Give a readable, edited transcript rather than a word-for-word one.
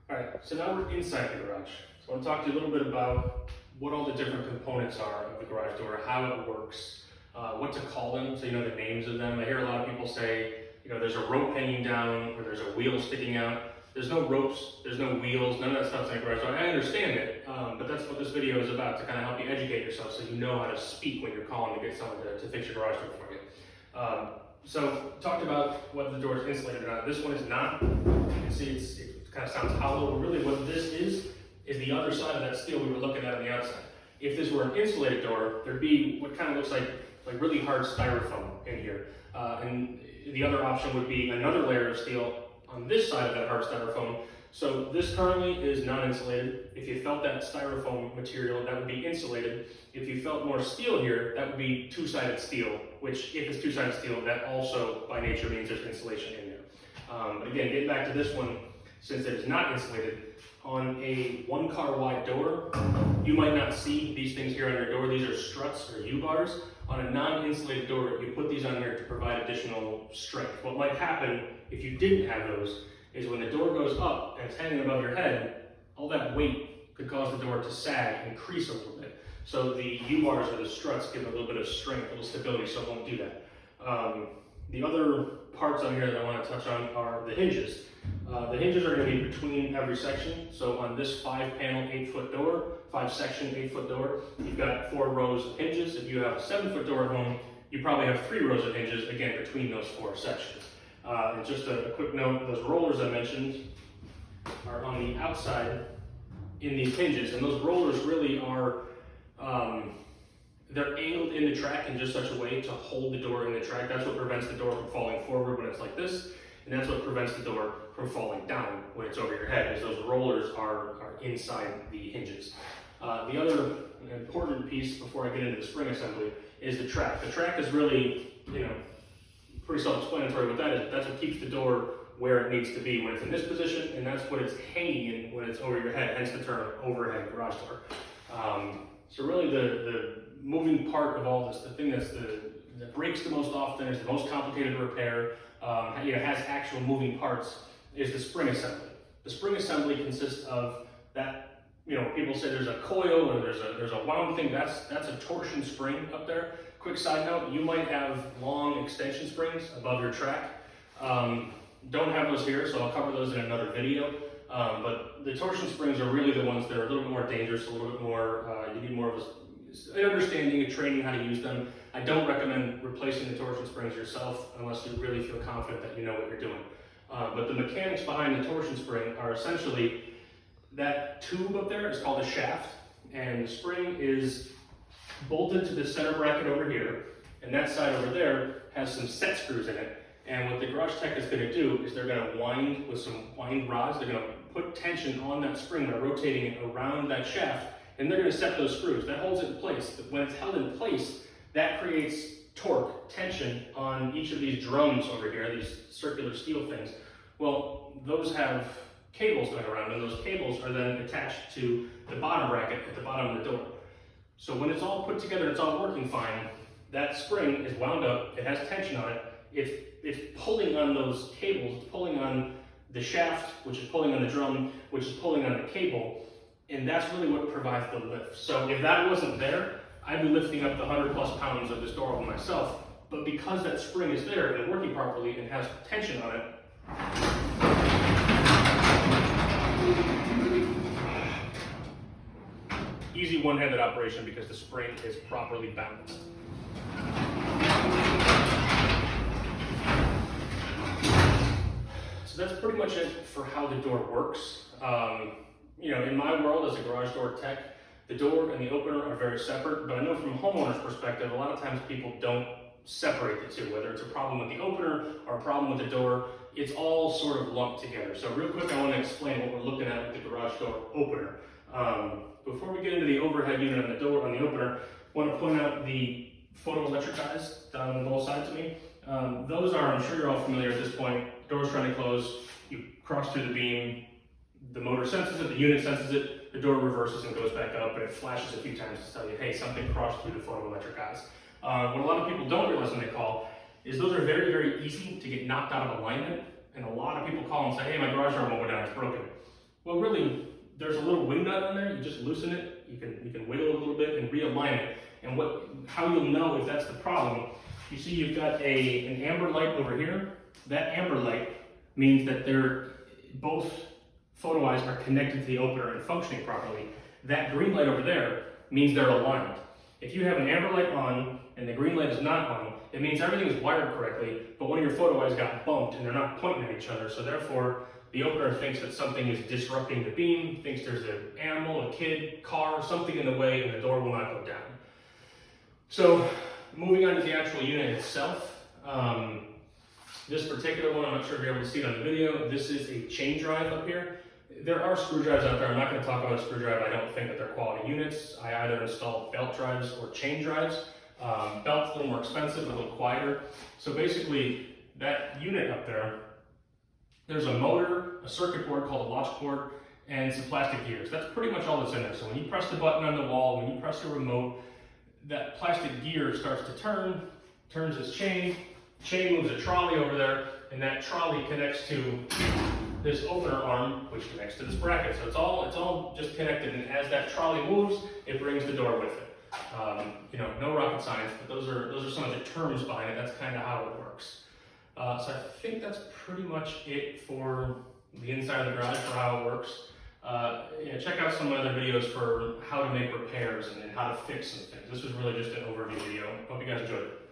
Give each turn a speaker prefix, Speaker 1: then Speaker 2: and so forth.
Speaker 1: All right, so now we're inside the garage. So I want to talk to you a little bit about what all the different components are of the garage door, how it works, what to call them, so you know the names of them. I hear a lot of people say, you know, there's a rope hanging down or there's a wheel sticking out. There's no ropes, there's no wheels, none of that stuff's in the garage door. I understand it, but that's what this video is about, to kind of help you educate yourself so you know how to speak when you're calling to get someone to fix your garage door for you. So talked about whether the door is insulated or not. This one is not. You can see it kind of sounds hollow, but really what this is the other side of that steel we were looking at on the outside. If this were an insulated door, there'd be what kind of looks like really hard styrofoam in here. And the other option would be another layer of steel on this side of that hard styrofoam. So this currently is non-insulated. If you felt that styrofoam material, that would be insulated. If you felt more steel here, that would be two-sided steel, which if it's two-sided steel, that also by nature means there's insulation in there. But again, getting back to this one, since it is not insulated, on a one-car wide door, you might not see these things here on your door. These are struts or U-bars. On a non-insulated door, you put these on here to provide additional strength. What might happen if you didn't have those is when the door goes up and it's hanging above your head, all that weight could cause the door to sag and crease a little bit. So the U-bars or the struts give it a little bit of strength, a little stability, so it won't do that. The other parts on here that I want to touch on are the hinges. The hinges are going to be between every section. So on this 5-panel, 8-foot door, 5-section, 8-foot door, you've got 4 rows of hinges. If you have a 7-foot door at home, you probably have 3 rows of hinges, again, between those 4 sections. And just a quick note, those rollers I mentioned are on the outside in these hinges, and those rollers really are, they're angled in the track in just such a way to hold the door in the track. That's what prevents the door from falling forward when it's like this, and that's what prevents the door from falling down when it's over your head, is those rollers are inside the hinges. The other important piece before I get into the spring assembly is the track. The track is really, pretty self-explanatory what that is. That's what keeps the door where it needs to be when it's in this position, and that's what it's hanging in when it's over your head, hence the term overhead garage door. So really the moving part of all this, the thing that breaks the most often, is the most complicated to repair, has actual moving parts, is the spring assembly. The spring assembly consists of that, people say there's a coil or there's a wound thing, that's a torsion spring up there. Quick side note, you might have long extension springs above your track. Don't have those here, so I'll cover those in another video. But the torsion springs are really the ones that are a little bit more dangerous, a little bit more, you need more of an understanding and training how to use them. I don't recommend replacing the torsion springs yourself unless you really feel confident that you know what you're doing. But the mechanics behind the torsion spring are essentially that tube up there is called a shaft, and the spring is bolted to the center bracket over here, and that side over there has some set screws in it. And what the garage tech is going to do is they're going to wind with some wind rods. They're going to put tension on that spring by rotating it around that shaft, and they're going to set those screws. That holds it in place. But when it's held in place, that creates torque, tension on each of these drums over here, these circular steel things. Well, those have cables going around, and those cables are then attached to the bottom bracket at the bottom of the door. So when it's all put together, it's all working fine, that spring is wound up, it has tension on it, it's pulling on those cables, it's pulling on the shaft, which is pulling on the drum, which is pulling on the cable, and that's really what provides the lift. So if that wasn't there, I'd be lifting up the 100+ pounds of this door over myself, but because that spring is there and working properly and has tension on it, easy one-handed operation because the spring is properly balanced. So that's pretty much it for how the door works. In my world as a garage door tech, the door and the opener are very separate, but I know from a homeowner's perspective, a lot of times people don't separate the two, whether it's a problem with the opener or a problem with the door, it's all sort of lumped together. So real quick, I want to explain what we're looking at with the garage door opener. Before we get into the overhead unit on the door, on the opener, I want to point out the photoelectric eyes down on both sides of me. Those are, I'm sure you're all familiar at this point, door's trying to close, you cross through the beam, the motor senses it, the unit senses it, the door reverses and goes back up, and it flashes a few times to tell you, hey, something crossed through the photoelectric eyes. What a lot of people don't realize when they call is those are very, very easy to get knocked out of alignment, and a lot of people call and say, hey, my garage door won't go down, it's broken. Well, really, there's a little wing nut on there. You just loosen it. You can wiggle it a little bit and realign it. And how you'll know if that's the problem, you see you've got an amber light over here. That amber light means that both photo eyes are connected to the opener and functioning properly. That green light over there means they're aligned. If you have an amber light on and the green light is not on, it means everything is wired correctly, but one of your photo eyes got bumped and they're not pointing at each other, so therefore the opener thinks that something is disrupting the beam, thinks there's an animal, a kid, car, something in the way, and the door will not go down. So moving on to the actual unit itself, this particular one, I'm not sure if you're able to see it on the video, this is a chain drive up here. There are screw drives out there. I'm not going to talk about a screw drive. I don't think that they're quality units. I either install belt drives or chain drives. Belt's a little more expensive, a little quieter. So basically, that unit up there, there's a motor, a circuit board called a latch board, and some plastic gears. That's pretty much all that's in there. So when you press the button on the wall, when you press the remote, that plastic gear starts to turns its chain moves a trolley over there, and that trolley connects to this opener arm, which connects to this bracket. So it's all just connected, and as that trolley moves, it brings the door with it. No rocket science, but those are some of the terms behind it. That's kind of how it works. So I think that's pretty much it for the inside of the garage, for how it works. Check out some other videos for how to make repairs and how to fix some things. This was really just an overview video. Hope you guys enjoyed it.